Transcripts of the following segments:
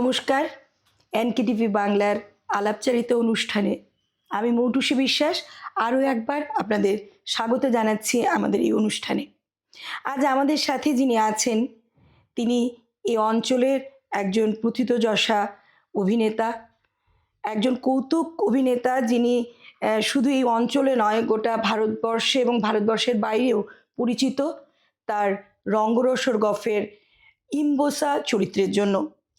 নমস্কার, এনকেটিভি বাংলার আলাপচারিত অনুষ্ঠানে আমি মৌটুসী বিশ্বাস আরও একবার আপনাদের স্বাগত জানাচ্ছি আমাদের এই অনুষ্ঠানে। আজ আমাদের সাথে যিনি আছেন তিনি এই অঞ্চলের একজন প্রথিতযশা অভিনেতা, একজন কৌতুক অভিনেতা, যিনি শুধু এই অঞ্চলে নয় গোটা ভারতবর্ষে এবং ভারতবর্ষের বাইরেও পরিচিত তার রঙ্গরসর গফের ইম্বোসা চরিত্রের জন্য।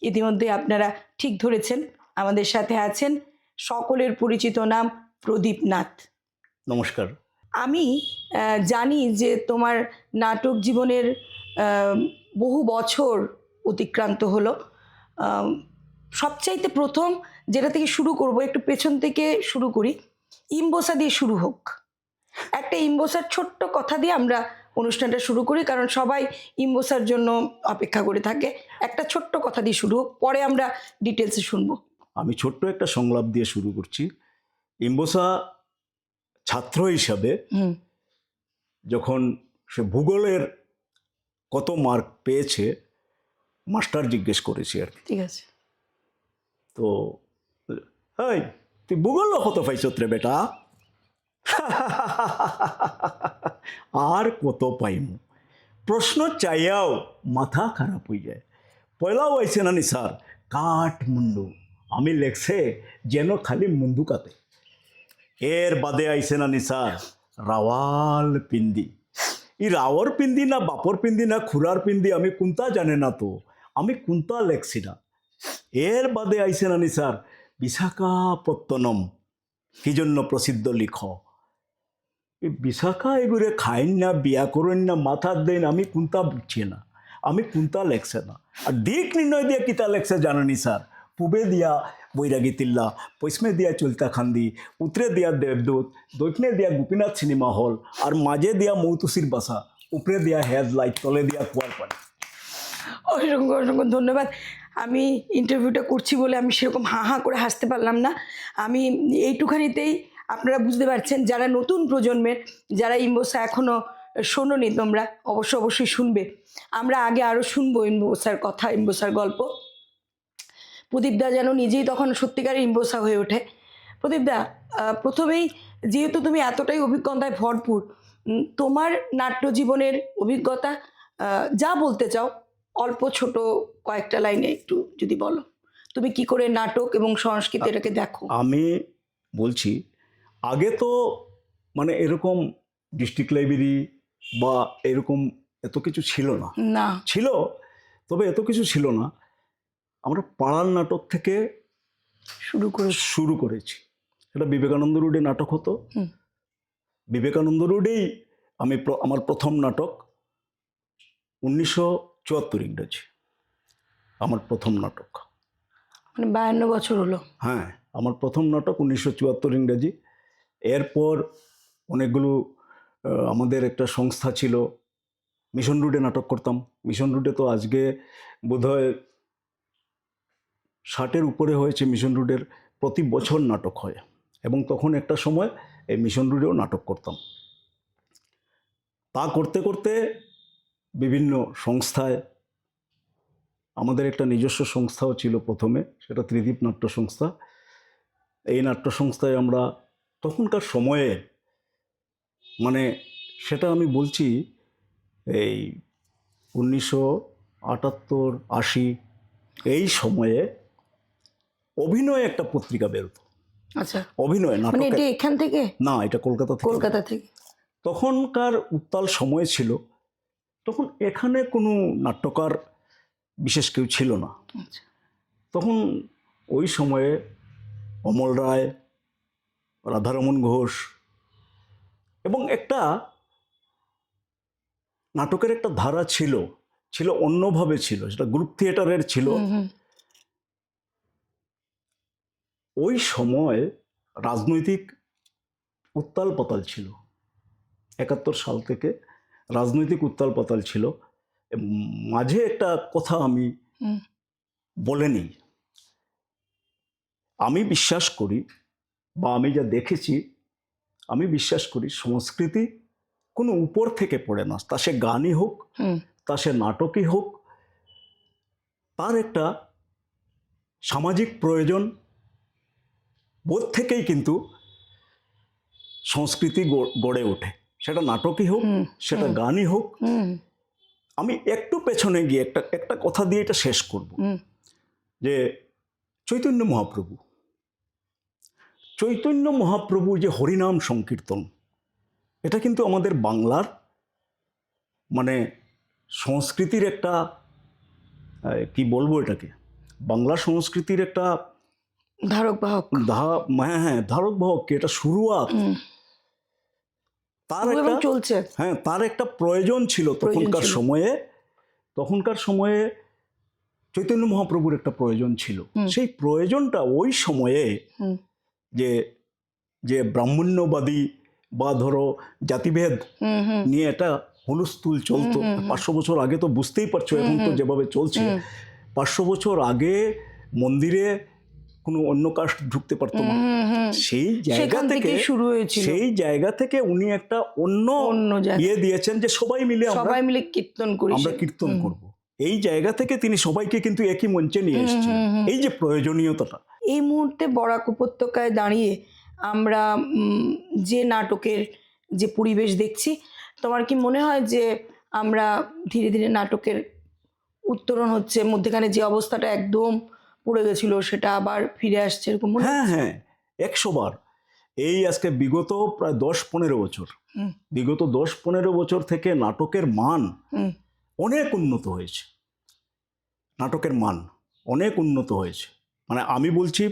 ইতিমধ্যে আপনারা ঠিক ধরেছেন, আমাদের সাথে আছেন সকলের পরিচিত নাম প্রদীপ নাথ। নমস্কার। আমি জানি যে তোমার নাটক জীবনের বহু বছর অতিক্রান্ত হলো। সবচাইতে প্রথম যেটা থেকে শুরু করব, একটু পেছন থেকে শুরু করি, ইম্বোসা দিয়ে শুরু হোক। একটা ইম্বোসার ছোট্ট কথা দিয়ে আমরা অনুষ্ঠানটা শুরু করি, কারণ সবাই ইম্বোসার জন্য অপেক্ষা করে থাকে। একটা ছোট্ট কথা দিয়ে শুরু হোক, পরে আমরা ডিটেলসে শুনবো। আমি ছোট্ট একটা সংলাপ দিয়ে শুরু করছি। ইম্বোসা ছাত্র হিসাবে যখন সে ভূগোলের কত মার্ক পেয়েছে মাস্টার জিজ্ঞেস করেছি আর কি। ঠিক আছে। তো এই তুই ভূগোল কত পাইছত রে বেটা? আর কত পাইমু, প্রশ্ন চাইয়াও মাথা খারাপ হয়ে যায়। পয়লাও আইসে নানি স্যার কাঠমুন্ডু, আমি লেখছে যেন খালি মুন্ডুকাতে। এর বাদে আইসে নানি স্যার রাওয়াল পিন্দি। ই রাওয়ার পিন্দি না বাপর পিন্দি না খুরার পিন্দি আমি কোনটা জানে না, তো আমি কোনটা লেখছি না। এর বাদে আইসে নানি স্যার বিশাখাপত্তনম, কি জন্য প্রসিদ্ধ লিখ। এই বিশাখা এগুলো খাইন না, বিয়া করেন না, মাথার দেন, আমি কোনটা বুঝছি না, আমি কোনটা লেখছে না। আর দিক নির্ণয় দিয়ে কিতা লেখছে জানানি স্যার, পূবে দিয়া বৈরাগী তিল্লা, পশ্চিমে দিয়া চলতা খান্দি, উত্তরে দিয়া দেবদূত, দক্ষিণে দিয়া গোপীনাথ সিনেমা হল, আর মাঝে দিয়া মৌতুসির বাসা, উপরে দিয়া হেডলাইট, তলে দিয়া কুয়ার পানি। অসংখ্য অসংখ্য ধন্যবাদ। আমি ইন্টারভিউটা করছি বলে আমি সেরকম হাঁ হাঁ করে হাসতে পারলাম না। আমি এইটুখানিতেই আপনারা বুঝতে পারছেন, যারা নতুন প্রজন্মের, যারা ইম্বোসা এখনও শোনোনি তোমরা, অবশ্যই শুনবে। আমরা আগে আরও শুনবো ইম্বোসার কথা, ইম্বোসার গল্প। প্রদীপদা যেন নিজেই তখন সত্যিকারের ইম্বোসা হয়ে ওঠে। প্রদীপদা, প্রথমেই যেহেতু তুমি এতটাই অভিজ্ঞতায় ভরপুর, তোমার নাট্য জীবনের অভিজ্ঞতা যা বলতে চাও অল্প ছোট কয়েকটা লাইনে একটু যদি বলো, তুমি কি করে নাটক এবং সংস্কৃতি এটাকে দেখো। আমি বলছি, আগে তো মানে এরকম ডিস্ট্রিক্ট লাইব্রেরি বা এরকম এত কিছু ছিল না। না ছিল, তবে এত কিছু ছিল না। আমরা পাড়ার নাটক থেকে শুরু করেছি। সেটা বিবেকানন্দ রোডে নাটক হতো। বিবেকানন্দ রোডেই আমি আমার প্রথম নাটক 1974 ইংরেজি, আমার প্রথম নাটক। মানে 52 বছর হলো। হ্যাঁ, আমার প্রথম নাটক 1974 ইংরেজি। এরপর অনেকগুলো আমাদের একটা সংস্থা ছিল, মিশন রোডে নাটক করতাম। মিশন রোডে তো আজকে বোধহয় 60-এর উপরে হয়েছে মিশন রোডের, প্রতি বছর নাটক হয়। এবং তখন একটা সময় এই মিশন রোডেও নাটক করতাম। তা করতে করতে বিভিন্ন সংস্থায়, আমাদের একটা নিজস্ব সংস্থাও ছিল প্রথমে, সেটা ত্রিদীপ নাট্য সংস্থা। এই নাট্য সংস্থায় আমরা তখনকার সময়ে, মানে সেটা আমি বলছি এই 1978-80 এই সময়ে অভিনয় একটা পত্রিকা বেরোতো। আচ্ছা, অভিনয় নাটক। মানে এটা এখান থেকে না, এটা কলকাতা থেকে। তখনকার উত্তাল সময় ছিল, তখন এখানে কোনো নাট্যকার বিশেষ কেউ ছিল না। তখন ওই সময়ে অমল রায়, রাধারমন ঘোষ, এবং একটা নাটকের একটা ধারা ছিল অন্যভাবে ছিল, সেটা গ্রুপ থিয়েটারের ছিল। ওই সময় রাজনৈতিক উত্তাল পাতাল ছিল। 71 সাল থেকে রাজনৈতিক উত্তাল পাতাল ছিল। মাঝে একটা কথা আমি বলে নিই। আমি বিশ্বাস করি, বা আমি যা দেখেছি, আমি বিশ্বাস করি সংস্কৃতি কোনো উপর থেকে পড়ে না। তা সে গানই হোক, তা সে নাটকই হোক, তার একটা সামাজিক প্রয়োজন বোধ থেকেই কিন্তু সংস্কৃতি গড়ে ওঠে, সেটা নাটকই হোক, সেটা গানই হোক। আমি একটু পেছনে গিয়ে একটা কথা দিয়ে এটা শেষ করব, যে চৈতন্য মহাপ্রভু যে হরিনাম সংকীর্তন, এটা কিন্তু আমাদের বাংলার মানে সংস্কৃতির একটা কি বলবো এটাকে, বাংলা সংস্কৃতির একটা ধারক বাহক। হ্যাঁ ধারক বাহক, এটা শুরুয়াত। তার একটা চলছে, হ্যাঁ, তার একটা প্রয়োজন ছিল তখনকার সময়ে চৈতন্য মহাপ্রভুর একটা প্রয়োজন ছিল। সেই প্রয়োজনটা ওই সময়ে যে ব্রাহ্মণ্যবাদী বা ধরো জাতিভেদ নিয়ে এটা হুলস্থুল চলতো 500 বছর আগে, তো বুঝতেই পারছো এখন তো যেভাবে চলছে। 500 বছর আগে মন্দিরে কোনো অন্য কাস্ট ঢুকতে পারতো না। সেই জায়গা থেকে উনি একটা অন্য ইয়ে দিয়েছেন যে সবাই মিলে কীর্তন করি, আমরা কীর্তন করব। এই জায়গা থেকে তিনি সবাইকে কিন্তু একই মঞ্চে নিয়ে এসেছেন। এই যে প্রয়োজনীয়তাটা, এই মুহূর্তে বরাক উপত্যকায় দাঁড়িয়ে আমরা যে নাটকের যে পরিবেশ দেখছি, তোমার কি মনে হয় যে আমরা ধীরে ধীরে নাটকের উত্তরণ হচ্ছে, মধ্যেখানে যে অবস্থাটা একদম পড়ে গেছিল সেটা আবার ফিরে আসছে এরকম? হ্যাঁ 100 বার। এই আজকে বিগত প্রায় 10-15 বছর থেকে নাটকের মান অনেক উন্নত হয়েছে। মানে আমি বলছি,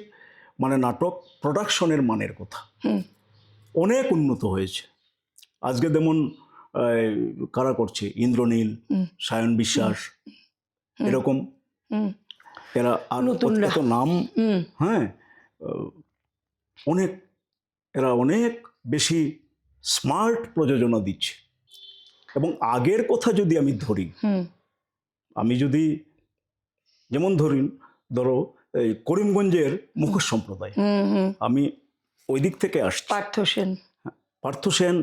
মানে নাটক প্রোডাকশনের মানের কথা অনেক উন্নত হয়েছে। আজকে যেমন কারা করছে, ইন্দ্রনীল, সায়ন বিশ্বাস, এরকম এরা এত নাম, হ্যাঁ এরা অনেক বেশি স্মার্ট প্রযোজনা দিচ্ছে। এবং আগের কথা যদি আমি ধরি, আমি যদি যেমন ধরো এই করিমগঞ্জের মুখোশ সম্প্রদায়, আমি ওই দিক থেকে আসছি, পার্থ সেন,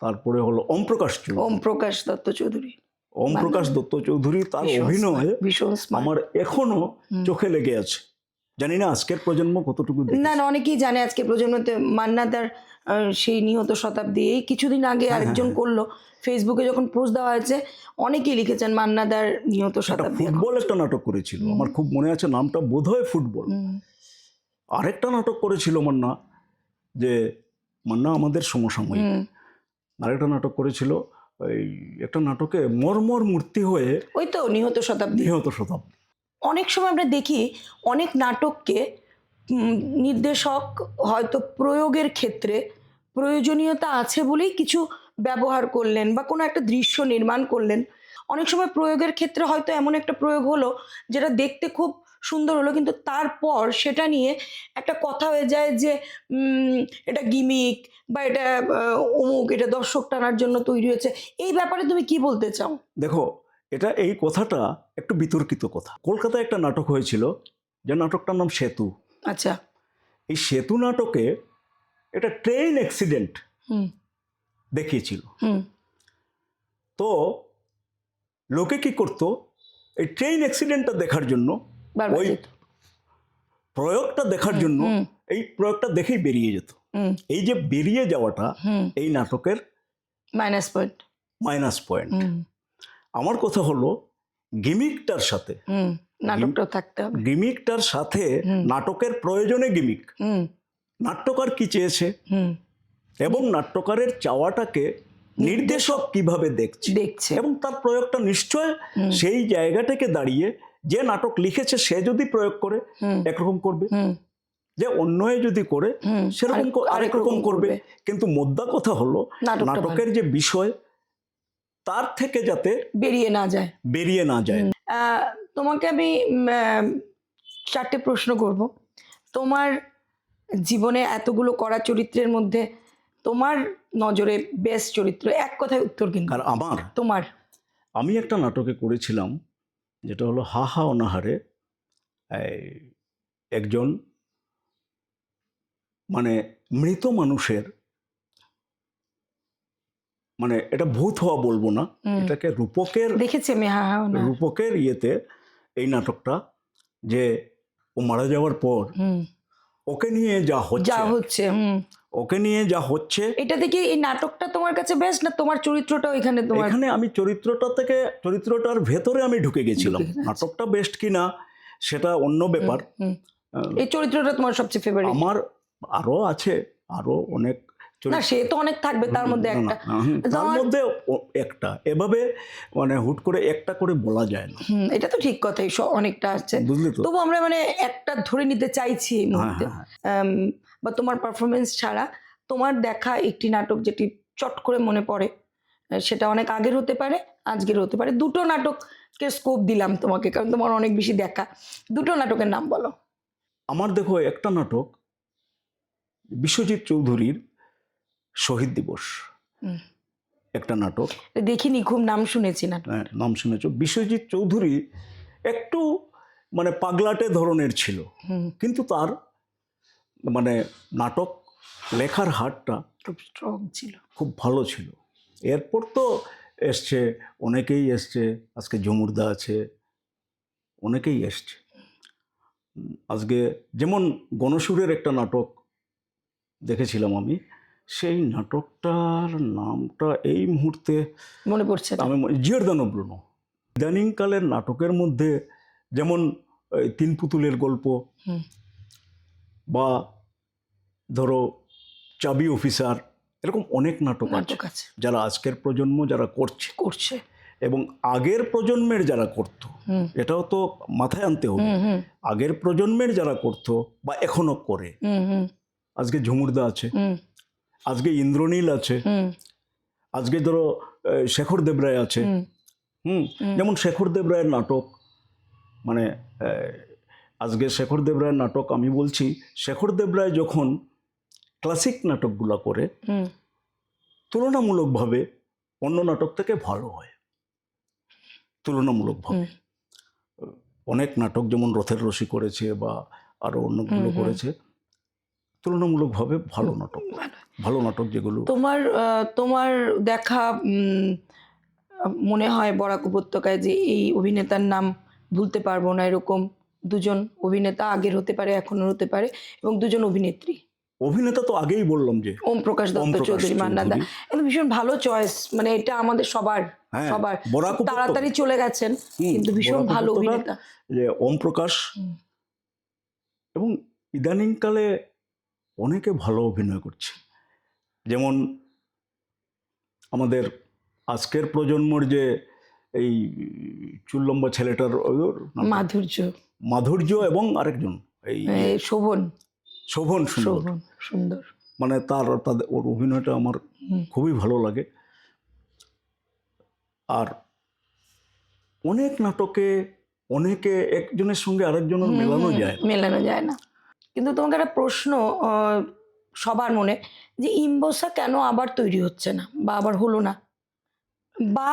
তারপরে হলো ওম প্রকাশ দত্ত চৌধুরী, তার অভিনয় আমার এখনো চোখে লেগে আছে। জানি না আজকের প্রজন্ম কতটুকু দেখেছে। না, অনেকেই জানে আজকের প্রজন্মতে। মান্নাদার সেই নিহত শতাব্দী এই কিছুদিন আগে আরেকজন করলো, ফেসবুকে যখন পোস্ট দেওয়া হয়েছে অনেকেই লিখেছেন মান্নাদার নিহত শতাব্দী। ফুটবল একটা নাটক করেছিল, আমার খুব মনে আছে, নামটা বোধহয় ফুটবল। আরেকটা নাটক করেছিল মান্না আমাদের সমসাময়িক। আরেকটা নাটক করেছিল, একটা নাটকে মর্মর মূর্তি হয়ে, ওই তো নিহত শতাব্দী। অনেক সময় আমরা দেখি অনেক নাটককে নির্দেশক হয়তো প্রয়োগের ক্ষেত্রে প্রয়োজনীয়তা আছে বলেই কিছু ব্যবহার করলেন বা কোনো একটা দৃশ্য নির্মাণ করলেন। অনেক সময় প্রয়োগের ক্ষেত্রে হয়তো এমন একটা প্রয়োগ হলো যেটা দেখতে খুব সুন্দর হলো, কিন্তু তারপর সেটা নিয়ে একটা কথা হয়ে যায় যে এটা গিমিক বা এটা অমুক, এটা দর্শক টানার জন্য তৈরি হয়েছে। এই ব্যাপারে তুমি কি বলতে চাও? দেখো, এই কথাটা একটু বিতর্কিত কথা। কলকাতায় একটা নাটক হয়েছিল, যে নাটকটার নাম সেতু। আচ্ছা। এই সেতু নাটকে এটা ট্রেন অ্যাক্সিডেন্ট দেখিয়েছিল। তো লোকে কি করতো, এই ট্রেন অ্যাক্সিডেন্টটা দেখার জন্য, ওই প্রয়োগটা দেখার জন্য এই প্রয়োগটা দেখেই বেরিয়ে যেত। এই যে বেরিয়ে যাওয়াটা এই নাটকের মাইনাস পয়েন্ট। আমার কথা হলো, গিমিকটার সাথে নাটকের প্রয়োজনে গিমিক, নাট্যকার কি চেয়েছে এবং নাট্যকারের চাওয়াটাকে নির্দেশক কিভাবে দেখছে, এবং তার প্রয়োগটা নিশ্চয় সেই জায়গাটাকে দাঁড়িয়ে, যে নাটক লিখেছে সে যদি প্রয়োগ করে একরকম করবে, যে অন্যে যদি করে সেরকম আরেক রকম করবে। কিন্তু মোদ্দা কথা হলো, নাটকের যে বিষয় তার থেকে যাতে বেরিয়ে না যায়। তোমাকে আমি 4টে প্রশ্ন করব। তোমার জীবনে এতগুলো করা চরিত্রের মধ্যে তোমার নজরে বেস্ট চরিত্র, এক কথায় উত্তর কিন্তু। আর তোমার, আমি একটা নাটকে করেছিলাম যেটা হলো হা হা অনাহারে। একজন মানে মৃত মানুষের, মানে এটা ভূত হওয়া বলবো না, এটাকে রূপকের, দেখেছি আমি, রূপকের ইয়েতে এই নাটকটা, যে ও মারা যাওয়ার পর হুম, ওকে নিয়ে যা হচ্ছে যা হচ্ছে ওকে নিয়ে যা হচ্ছে এটা দেখি এই নাটকটা তোমার কাছে বেস্ট না তোমার চরিত্রটাও এখানে তোমার? এখানে আমি চরিত্রটার ভেতরে আমি ঢুকে গেছিলাম। ঢুকে গেছে। নাটকটা বেস্ট কিনা সেটা অন্য ব্যাপার। হুম। এই চরিত্রটা তোমার সবচেয়ে ফেভারিট? আমার আরো আছে, আরো অনেক না সে তো অনেক থাকবে, তার মধ্যে একটা। তার তোমার- মধ্যে একটা এভাবে মানে হুট করে একটা করে বলা যায় না, এটা তো ঠিক কথাই, অনেকটা আসছে, বুঝলি তো? তবু আমরা মানে একটা ধরে নিতে চাইছি এই মুহূর্তে। হ্যাঁ। বা তোমার পারফরমেন্স ছাড়া তোমার দেখা একটি নাটক যেটি চট করে মনে পড়ে, সেটা অনেক আগের হতে পারে, আজকের হতে পারে। দুটো নাটককে স্কোপ দিলাম তোমাকে, কারণ তোমার অনেক বেশি দেখা। দুটো নাটকের নাম বলো। আমার দেখো একটা নাটক বিশ্বজিৎ চৌধুরীর শহীদ দিবস, হুম। একটা নাটক, দেখিনি, খুব নাম শুনেছি নাটক। নাম শুনেছ। বিশ্বজিৎ চৌধুরী একটু মানে পাগলাটে ধরনের ছিল, কিন্তু তার মানে নাটক লেখার হাতটা খুব স্ট্রং ছিল, খুব ভালো ছিল। এরপর তো এসছে, অনেকেই এসছে, আজকে ঝুমুরদা আছে, অনেকেই এসছে। আজকে যেমন গণসুরের একটা নাটক দেখেছিলাম আমি, সেই নাটকটার নামটা এই মুহূর্তে মনে পড়ছে না। আমি জিয়রদানো ব্রুনো। ইদানিংকালের নাটকের মধ্যে যেমন তিন পুতুলের গল্প, বা ধরো চাবি অফিসার, এরকম অনেক নাটক আছে যারা আজকের প্রজন্ম যারা করছে এবং আগের প্রজন্মের যারা করতো, এটাও তো মাথায় আনতে হবে। আগের প্রজন্মের যারা করতো বা এখনো করে, আজকে ঝুমুরদা আছে, আজকে ইন্দ্রনীল আছে, আজকে ধরো শেখর দেবরায় আছে। যেমন শেখর দেবরায়ের নাটক, মানে আজকে শেখর দেবরায়ের নাটক আমি বলছি, শেখর দেবরায় যখন ক্লাসিক নাটকগুলো করে তুলনামূলকভাবে অন্য নাটক থেকে ভালো হয়, তুলনামূলকভাবে। অনেক নাটক যেমন রথের রশি করেছে বা আরো অন্যগুলো করেছে, তুলনামূলকভাবে ভালো নাটক যেগুলো। তোমার দেখা মনে হয় বরাক উপত্যকায় যে এই অভিনেতার নাম ভুলতে পারবো না, এরকম দুজন অভিনেতা আগের হতে পারে, এখনো হতে পারে, এবং দুজন অভিনেতা তো আগেই বললাম যে ওম প্রকাশ দত্ত চৌধুরী, মান্নাদা, একদম ভীষণ ভালো চয়েস। মানে এটা আমাদের সবার তাড়াতাড়ি চলে গেছেন, কিন্তু ভীষণ ভালো অভিনেতা যে ওম প্রকাশ। এবং ইদানিংকালে অনেকে ভালো অভিনয় করছে, যেমন আমাদের আজকের প্রজন্মর যে এই চুল্লম্বা ছেলেটার মাধুর্য এবং আরেকজন এই শোভন সুন্দর, মানে ওর অভিনয়টা আমার খুবই ভালো লাগে। আর অনেক নাটকে অনেকে একজনের সঙ্গে আরেকজনের মেলানো যায় না। কিন্তু তোমাকে একটা প্রশ্ন সবার মনে, যে ইম্বোসা কেন আবার তৈরি হচ্ছে না বা আবার হলো না, বা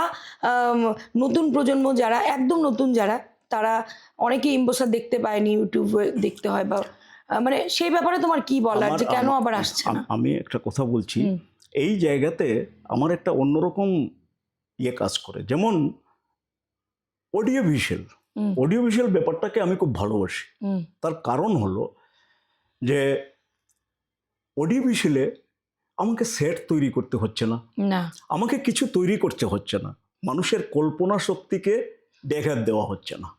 নতুন প্রজন্ম যারা একদম নতুন যারা, তারা অনেকে ইম্বোসা দেখতে পায়নি, ইউটিউবে দেখতে হয়, বা মানে সেই ব্যাপারে তোমার কি বলার, যে কেন আবার আসছে না? আমি একটা কথা বলছি, এই জায়গাতে আমার একটা অন্যরকম কাজ করে। যেমন অডিও ভিজুয়াল ব্যাপারটাকে আমি খুব ভালোবাসি। তার কারণ হলো যে অডিও ভিজুয়ালে আমাকে সেট তৈরি করতে হচ্ছে না, আমাকে কিছু তৈরি করতে হচ্ছে না, মানুষের কল্পনা শক্তিকে ব্যাঘাত দেওয়া হচ্ছে না।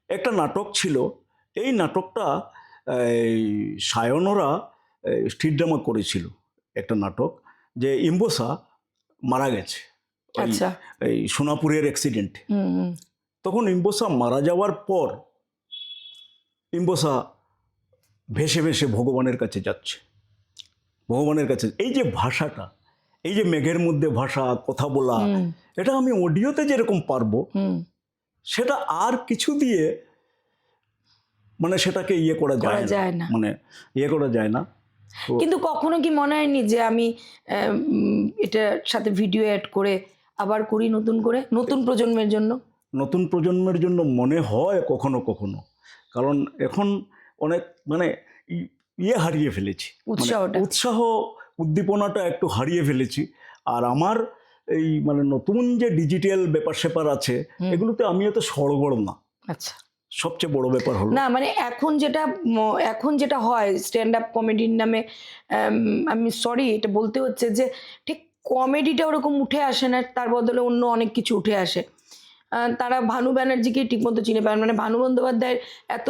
একটা নাটক ছিল, এই নাটকটা সায়নরা স্ট্রিট ড্রামা করেছিল, একটা নাটক, যে ইম্বোসা মারা গেছে এই সোনাপুরের অ্যাক্সিডেন্টে। তখন ইম্বোসা মারা যাওয়ার পর ইম্বোসা ভেসে ভেসে ভগবানের কাছে যাচ্ছে, ভগবানের কাছে। এই যে ভাষাটা, এই যে মেঘের মধ্যে ভাষা, কথা বলা, এটা আমি অডিওতে যেরকম পারবো, সেটা আর কিছু দিয়ে মানে সেটাকে করা যায় না, মানে করা যায় না। কিন্তু কখনো কি মনে হয়নি যে আমি এটার সাথে ভিডিও অ্যাড করে আবার করি নতুন করে, নতুন প্রজন্মের জন্য মনে হয় কখনো কখনো, কারণ এখন অনেক মানে হারিয়ে ফেলেছি, উৎসাহ উদ্দীপনাটা একটু হারিয়ে ফেলেছি। আর আমার এই মানে নতুন যে ডিজিটাল ব্যাপার স্যাপার আছে, এগুলোতে আমি এত সড়গড় না। সবচেয়ে বড় ব্যাপার হলো না মানে এখন যেটা হয় স্ট্যান্ড আপ কমেডির নামে, আমি সরি এটা বলতে হচ্ছে যে ঠিক কমেডিটা ওরকম উঠে আসে না, তার বদলে অন্য অনেক কিছু উঠে আসে। তারা ভানু ব্যানার্জিকে ঠিকমতো চিনে পারেন, মানে ভানু বন্দ্যোপাধ্যায়ের এত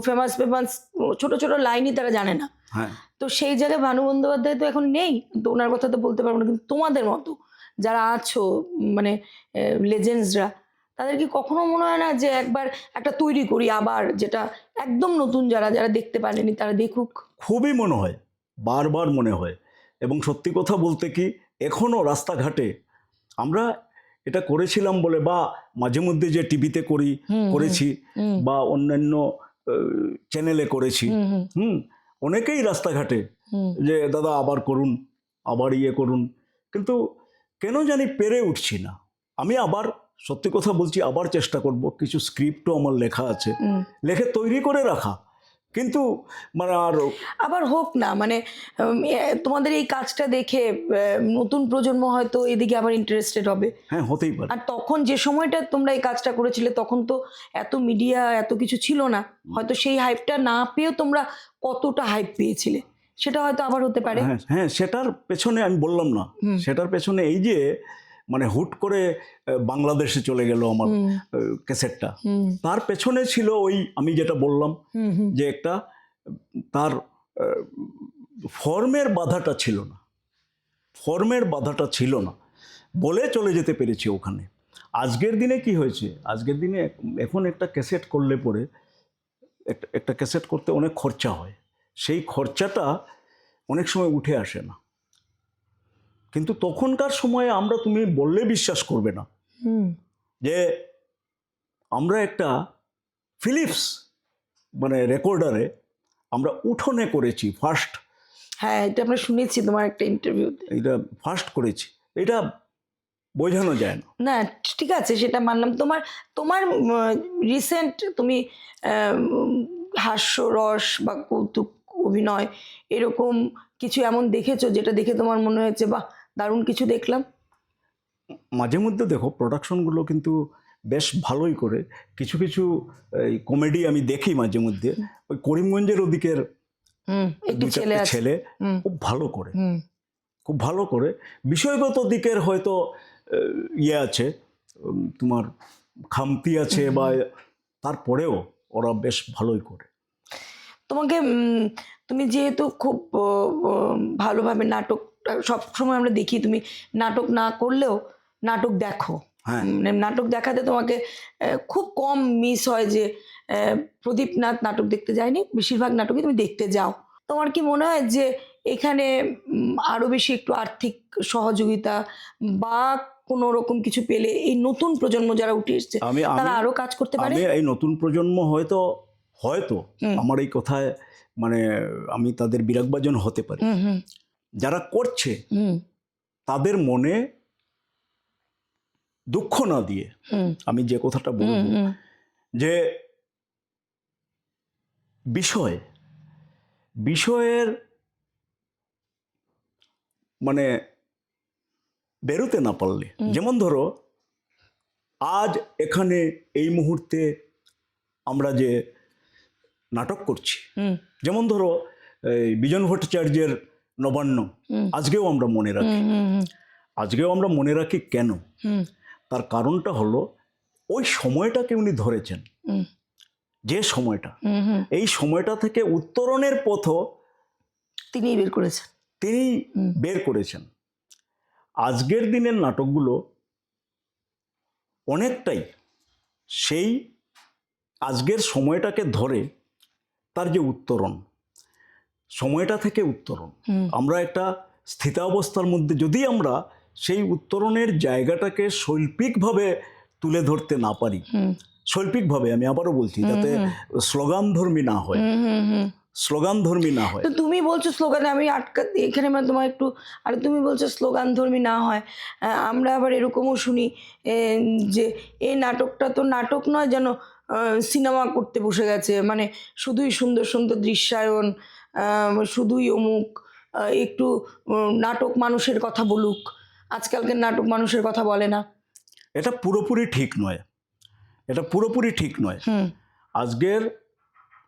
ফেমাস ফেমাস ছোট ছোট লাইনই তারা জানে না। হ্যাঁ তো সেই জায়গায় ভানু বন্দ্যোপাধ্যায় তো এখন নেই, তো ওনার কথা তো বলতে পারবো না, কিন্তু তোমাদের মতো যারা আছো মানে লেজেন্ডসরা, তাদের কি কখনো মনে হয় না যে একবার একটা তৈরি করি আবার, যেটা একদম নতুন, যারা যারা দেখতে পারেনি তারা দেখুক? খুবই মনে হয়, বারবার মনে হয়। এবং সত্যি কথা বলতে কি, এখনও রাস্তাঘাটে আমরা এটা করেছিলাম বলে, বা মাঝে মধ্যে যে টিভিতে করেছি বা অন্যান্য চ্যানেলে করেছি, অনেকেই রাস্তাঘাটে যে দাদা আবার করুন, আবার ইয়ে করুন, কিন্তু কেন জানি পেরে উঠছি না। আমি আবার সত্যি কথা বলছি, আবার চেষ্টা করব, কিছু স্ক্রিপ্টও আমার লেখা আছে, লেখে তৈরি করে রাখা, কিন্তু মানে আর আবার হোক না, মানে তোমাদের এই কাজটা দেখে নতুন প্রজন্ম হয়তো এদিকে আবার ইন্টারেস্টেড হবে। হ্যাঁ হতেই পারে। আর তখন যে সময়টা তোমরা এই কাজটা করেছিলে তখন তো এত মিডিয়া এত কিছু ছিল না, হয়তো সেই হাইপটা না পেয়েও তোমরা কতটা হাইপ পেয়েছিলে, সেটা হয়তো আবার হতে পারে। হ্যাঁ হ্যাঁ, সেটার পেছনে আমি বললাম না, সেটার পেছনে এই যে মানে হুট করে বাংলাদেশে চলে গেল আমার ক্যাসেটটা, তার পেছনে ছিল ওই আমি যেটা বললাম যে একটা তার ফর্মের বাধাটা ছিল না, ফর্মের বাধাটা ছিল না বলে চলে যেতে পেরেছি ওখানে। আজকের দিনে কি হয়েছে, আজকের দিনে এখন একটা ক্যাসেট করলে পরে একটা ক্যাসেট করতে অনেক খরচা হয়, সেই খরচাটা অনেক সময় উঠে আসে না। কিন্তু তখনকার সময়ে আমরা, তুমি বললে বিশ্বাস করবে না, যে আমরা একটা ফিলিপস মানে রেকর্ডারে আমরা উঠোনে করেছি ফার্স্ট। হ্যাঁ, এটা আমরা শুনেছি তোমার একটা ইন্টারভিউতে। এটা ফার্স্ট করেছি, এটা বোঝানো যায় না। না ঠিক আছে, সেটা মানলাম। তোমার তোমার রিসেন্ট তুমি হাস্যরস বা কৌতুক অভিনয় এরকম কিছু এমন দেখেছো যেটা দেখে তোমার মনে হয়েছে বাহ দারুণ কিছু দেখলাম? মাঝে মধ্যে দেখো প্রোডাকশনগুলো কিন্তু বেশ ভালোই করে, কিছু কিছু এই কমেডি আমি দেখি মাঝে মধ্যে, ওই করিমগঞ্জের ওদিকের একটু ছেলে আছে, ছেলে খুব ভালো করে, খুব ভালো করে বিষয়গত দিকের হয়তো ইয়ে আছে, তোমার খামতি আছে, বা তারপরেও ওরা বেশ ভালোই করে। তোমাকে তুমি যেহেতু খুব ভালোভাবে নাটক সবসময় আমরা দেখি, তুমি নাটক না করলেও নাটক দেখো, হ্যাঁ মানে নাটক দেখাতে তোমাকে খুব কম মিস হয় যে প্রদীপ নাথ নাটক দেখতে যায়নি, বেশিরভাগ নাটকই তুমি দেখতে যাও। তোমার কি মনে হয় যে এখানে আরও বেশি একটু আর্থিক সহযোগিতা বা কোনো রকম কিছু পেলে এই নতুন প্রজন্ম যারা উঠে এসছে তারা আরও কাজ করতে পারে? আমি এই নতুন প্রজন্ম হয়তো হয়তো আমার এই কথায় মানে আমি তাদের বিরাগভাজন হতে পারি, যারা করছে তাদের মনে দুঃখ না দিয়ে আমি যে কথাটা বলবো, যে বিষয়ের মানে বেরোতে না পারলে, যেমন ধরো আজ এখানে এই মুহূর্তে আমরা যে নাটক করছি, যেমন ধরো এই বিজন ভট্টাচার্যের নবান্ন, আজকেও আমরা মনে রাখি, আজকেও আমরা মনে রাখি কেন? তার কারণটা হলো ওই সময়টাকে উনি ধরেছেন, যে সময়টা, এই সময়টা থেকে উত্তরণের পথও তিনি বের করেছেন। আজকের দিনের নাটকগুলো অনেকটাই সেই আজকের সময়টাকে ধরে, তার যে উত্তরণ, সময়টা থেকে উত্তরণ, আমরা একটা স্থিতাবস্থার মধ্যে যদি আমরা সেই উত্তরণের জায়গাটাকে শৈল্পিকভাবে তুলে ধরতে না পারি, শৈল্পিকভাবে আমি আবারও বলছি, যাতে স্লোগানধর্মী না হয়, স্লোগানধর্মী না হয়। তো তুমি বলছো স্লোগান, আমি এখানে মানে তোমার একটু, আর তুমি বলছো স্লোগানধর্মী না হয়, আমরা আবার এরকমও শুনি যে এই নাটকটা তো নাটক নয়, যেন সিনেমা করতে বসে গেছে, মানে শুধুই সুন্দর সুন্দর দৃশ্যায়ন, শুধুই অমুক, একটু নাটক মানুষের কথা বলুক, আজকালকার নাটক মানুষের কথা বলে না। এটা পুরোপুরি ঠিক নয়, এটা পুরোপুরি ঠিক নয়। আজকের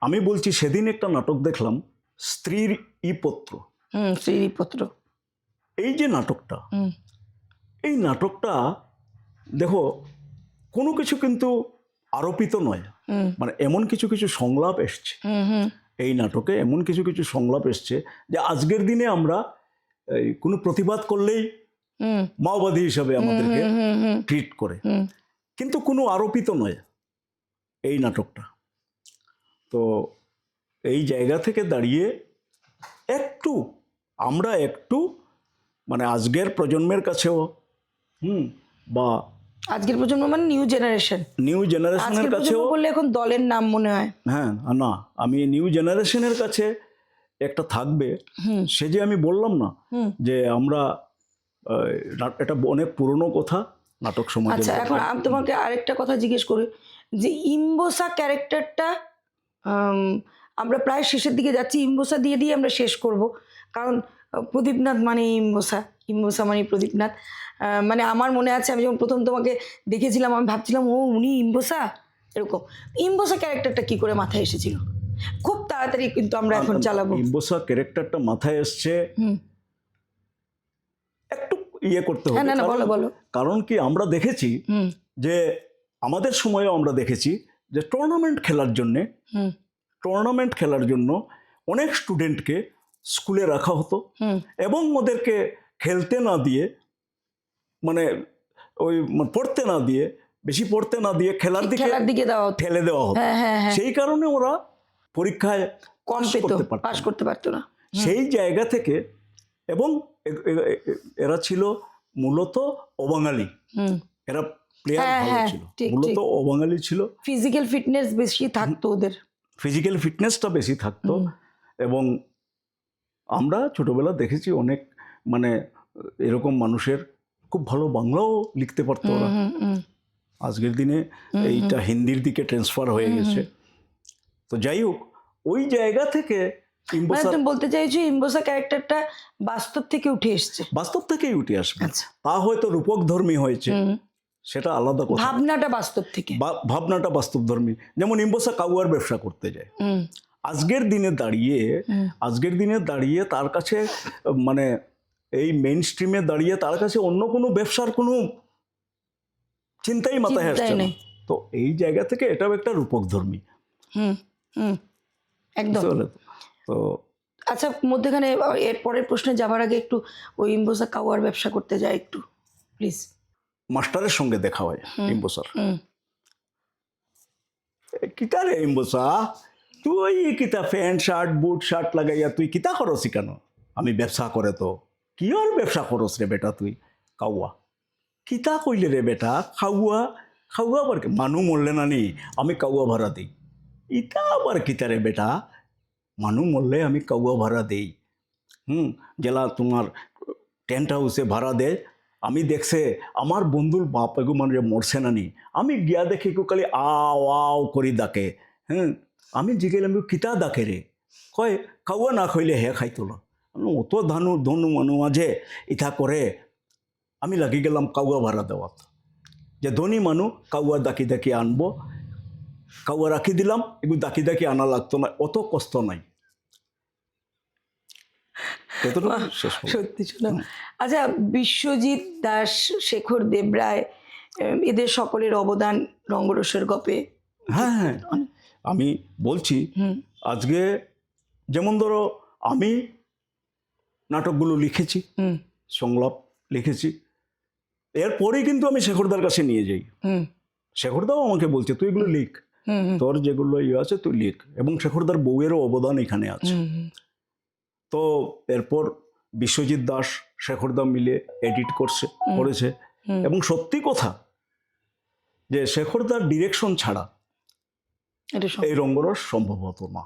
আমি বলছি সেদিন একটা নাটক দেখলাম স্ত্রীর ইপত্র। শ্রীপত্র। এই যে নাটকটা, এই নাটকটা দেখো কোনো কিছু কিন্তু আরোপিত নয়, মানে এমন কিছু কিছু সংলাপ এসছে এই নাটকে, এমন কিছু কিছু সংলাপ এসছে যে আজকের দিনে আমরা কোনো প্রতিবাদ করলেই মাওবাদী হিসাবে আমাদেরকে ট্রিট করে, কিন্তু কোনো আরোপিত নয় এই নাটকটা। তো এই জায়গা থেকে দাঁড়িয়ে একটু আমরা একটু মানে আজকের প্রজন্মের কাছেও বা আজকের প্রজন্ম মানে নিউ জেনারেশনের কাছেও বললে এখন দলের নাম মনে হয়। হ্যাঁ না, আমি নিউ জেনারেশনের কাছে একটা থাকবে, সে যে আমি বললাম না যে আমরা এটা অনেক পুরনো কথা নাটক সমাজে। আচ্ছা, এখন আমি তোমাকে আরেকটা কথা জিজ্ঞেস করি যে ইম্বোসা ক্যারেক্টারটা আমরা প্রায় শেষের দিকে যাচ্ছি, ইম্বোসা দিয়ে দিয়ে আমরা শেষ করব, কারণ প্রদীপনাথ মানে ইম্বোসা মানে প্রদীপনাথ। মানে আমার মনে আছে আমি যখন প্রথম তোমাকে দেখেছিলাম আমি ভাবছিলাম ও উনি ইম্বোসা, এরকম। ইম্বোসা ক্যারেক্টারটা কি করে মাথায় এসেছিল? খুব তাড়াতাড়ি কিন্তু আমরা এখন চালাবো। ইম্বোসা ক্যারেক্টারটা মাথায় এসছে একটু ইয়ে করতে হবে। না বলো বলো। কারণ কি আমরা দেখেছি যে আমাদের সময়েও আমরা দেখেছি যে টুর্নামেন্ট খেলার জন্য অনেক স্টুডেন্টকে স্কুলে রাখা হতো এবং ওদেরকে খেলতে না দিয়ে মানে ওই পড়তে না দিয়ে বেশি পড়তে না দিয়ে খেলার দিকে ঠেলে দেওয়া হতো। সেই কারণে ওরা পরীক্ষায় কম পাস করতে পারতো না। সেই জায়গা থেকে, এবং এরা ছিল মূলত অবাঙালি, এরা প্লেয়ার ভালো ছিল, মূলত অবাঙালি ছিল। ফিজিক্যাল ফিটনেস বেশি থাকতো, ওদের ফিজিক্যাল ফিটনেসটা বেশি থাকতো। এবং আমরা ছোটবেলা দেখেছি অনেক মানে এরকম মানুষের খুব ভালো বাংলাও লিখতে পারতো ওরা। আজকের দিনে এইটা হিন্দির দিকে ট্রান্সফার হয়ে গেছে। তো যাই হোক, ওই জায়গা থেকে তুমি বলতে চাইছো ইম্বোসা ক্যারেক্টারটা বাস্তব থেকে উঠে এসেছে? বাস্তব থেকেই উঠে আসবে। তা হয়তো রূপক ধর্মী হয়েছে, সেটা আলাদা কথা। ভাবনাটা বাস্তব থেকে, ভাবনাটা বাস্তব ধর্মী। যেমন ইম্বোসা কাউয়ার ব্যবসা করতে যায়। আজকের দিনে দাঁড়িয়ে তার কাছে মানে এই মেইন স্ট্রিমে দাঁড়িয়ে তার কাছে অন্য কোনো ব্যবসার কোনো চিন্তাই মাথায় আসছে না। তো এই জায়গা থেকে এটাও একটা রূপক ধর্মী। একদম। তো আচ্ছা, মধ্যেখানে এর পরের প্রশ্নে যাবার আগে একটু ওই ইম্বোসা কাউয়ার ব্যবসা করতে যায় একটু প্লিজ। মাস্টারের সঙ্গে দেখা হয় ইম্বোসার। কিতা রে ইম্বোসা, তুই কিতা প্যান্ট শার্ট বুট শার্ট লাগাইয়া তুই কিতা করছি কেন? আমি ব্যবসা করে তো। কি আর ব্যবসা করস রে বেটা তুই? কাউয়া। কিতা কইলে রে বেটা? খাওয়া আবার মানু মরলে না নি আমি কাউয়া ভাড়া দিই। ইটা আবার কিতা রে বেটা? মানু মরলে আমি কাউয়া ভাড়া দেই। জেলা তোমার টেন্ট হাউসে ভাড়া দেয়। আমি দেখছে আমার বন্ধুর বাপ এগু মানে মরছে না নি, আমি গিয়া দেখি খালি আও আও করি ডাকে। আমি জিগেলাম কিতা ডাকে রে? কয় কাউয়া না খাইলে হে খাইতো না। অত ধনু মানুষ মাঝে ইথা করে আমি লাগি গেলাম কাউয়া ভাড়া দেওয়াত। যে ধনী মানুষ কাউয়া ডাকি ডাকি আনবো, কাউয়া রাখি দিলাম, এগুলো ডাকি ডাকি আনা লাগতো না, অত কষ্ট নাই। সত্যি শোনা। আচ্ছা, বিশ্বজিৎ দাস, শেখর দেবরায়, এদের সকলের অবদান রঙ্গরসের গপে। হ্যাঁ, আমি বলছি আজকে যেমন ধরো আমি নাটকগুলো লিখেছি, সংলাপ লিখেছি, এরপরেই কিন্তু আমি শেখরদার কাছে নিয়ে যাই। শেখরদাও আমাকে বলছে তুই এগুলো লিখ, তোর যেগুলো ইয়ে আছে তুই লিখ। এবং শেখরদার বউয়েরও অবদান এখানে আছে। তো এরপর বিশ্বজিৎ দাস শেখরদা মিলে এডিট করেছে। এবং সত্যি কথা যে শেখরদার ডিরেকশন ছাড়া এই রঙ্গরস সম্ভব হতো না।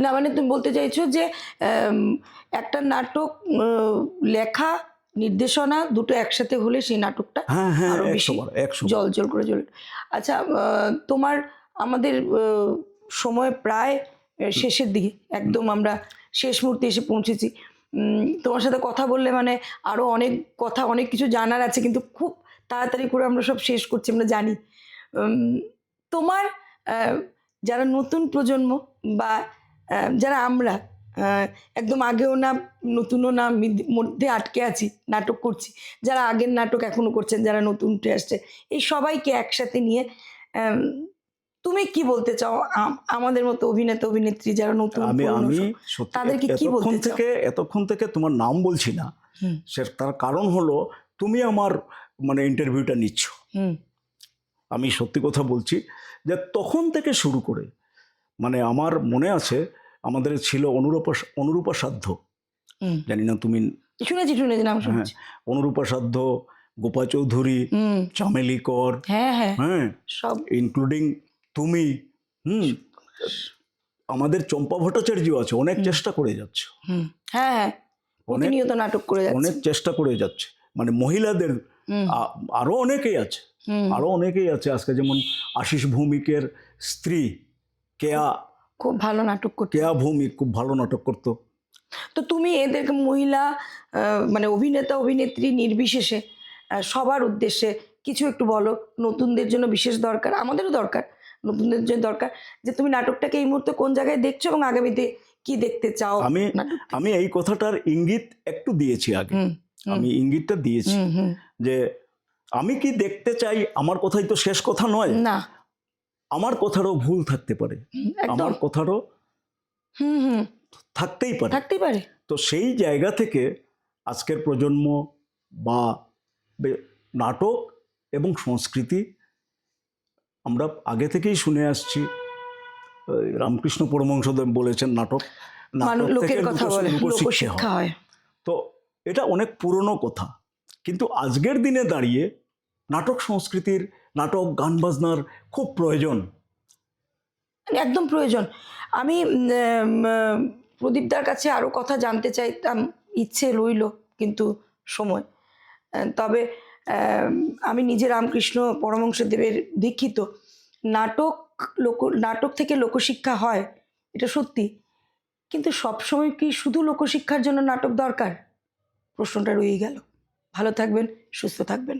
না মানে তুমি বলতে চাইছো যে একটা নাটক লেখা, নির্দেশনা দুটো একসাথে হলে সেই নাটকটা আরো বেশি জল জল করে জ্বলে। আচ্ছা, তোমার আমাদের সময় প্রায় শেষের দিকে, একদম আমরা শেষ মুহূর্তে এসে পৌঁছেছি। তোমার সাথে কথা বললে মানে আরও অনেক কথা, অনেক কিছু জানার আছে, কিন্তু খুব তাড়াতাড়ি করে আমরা সব শেষ করছি, আমরা জানি। তোমার যারা নতুন প্রজন্ম বা যারা আমরা একদম আগেও না নতুনও না মধ্যে আটকে আছি, নাটক করছি, যারা আগের নাটক এখনও করছেন, যারা নতুন উঠে আসছে, এই সবাইকে একসাথে নিয়ে আম, তুমি কি বলতে চাও আমাদের মতো অভিনেতা অভিনেত্রী যারা নতুন আমি পুরনো আমি সব, সত্যি তাদেরকে কি বলতে চাও? এতক্ষণ থেকে তোমার নাম বলছি না, হুম তার কারণ হলো তুমি আমার মানে ইন্টারভিউটা নিচ্ছ। হুম আমি সত্যি কথা বলছি যে তখন থেকে শুরু করে মানে আমার মনে আছে আমাদের ছিল অনুরূপা সাধ্য, হুম জানি না তুমি, শুনেছি নাম হ্যাঁ, শুনেছি। অনুরূপা সাধ্য, গোপা চৌধুরী, হুম চামেলি কর, হ্যাঁ হ্যাঁ হ্যাঁ, সব ইনক্লুডিং তুমি, আমাদের চম্পা ভট্টাচার্য আছে, অনেক চেষ্টা করে যাচ্ছে, হুম হ্যাঁ হ্যাঁ প্রতিনিয়ত নাটক করে যাচ্ছে। অনেক চেষ্টা করে যাচ্ছে, মানে মহিলাদের হুম আরো অনেকেই আছে, হুম আরো অনেকেই আছে। আজকে যেমন আশিস ভৌমিকের স্ত্রী কেয়া, খুব ভালো নাটক করতে। কেয়া ভৌমিক খুব ভালো নাটক করতো। তো তুমি এদেরকে মহিলা মানে অভিনেতা অভিনেত্রী নির্বিশেষে সবার উদ্দেশ্যে কিছু একটু বলো। নতুনদের জন্য বিশেষ দরকার, আমাদেরও দরকার, নতুনদের জন্য দরকার যে তুমি নাটকটাকে এই মুহূর্তে কোন জায়গায় দেখছো এবং আগামীতে কি দেখতে চাও আমি নাটক থেকে? আমি এই কথাটার ইঙ্গিত একটু দিয়েছি আগে, হুম আমি ইঙ্গিতটা দিয়েছি হুম হুম যে আমি কি দেখতে চাই, আমার কথাই তো শেষ কথা নয়, না আমার কথারও ভুল থাকতে পারে, একদম আমার কথারও হুম হুম থাকতেই পারে। থাকতেই পারে। তো সেই জায়গা থেকে আজকের প্রজন্ম বা নাটক এবং সংস্কৃতি আমরা আগে থেকেই শুনে আসছি। রামকৃষ্ণ পরমহংসদেব বলেছেন নাটক মানুষ নাটক থেকে লোকের কথা বলে লোকশিক্ষা লোকশিক্ষা হয়। হয়। তো এটা অনেক পুরনো কথা, কিন্তু আজকের দিনে দাঁড়িয়ে নাটক সংস্কৃতির, নাটক গান বাজনার খুব প্রয়োজন। একদম প্রয়োজন। আমি প্রদীপদার কাছে আরও কথা জানতে চাইতাম, ইচ্ছে রইল, কিন্তু সময় তবে আম, আমি নিজে রামকৃষ্ণ পরমহংসদেবের দীক্ষিত। নাটক নাটক থেকে লোকশিক্ষা হয়, এটা সত্যি, কিন্তু সবসময় কি শুধু লোকশিক্ষার জন্য নাটক দরকার? প্রশ্নটা রয়ে গেল। ভালো থাকবেন, সুস্থ থাকবেন।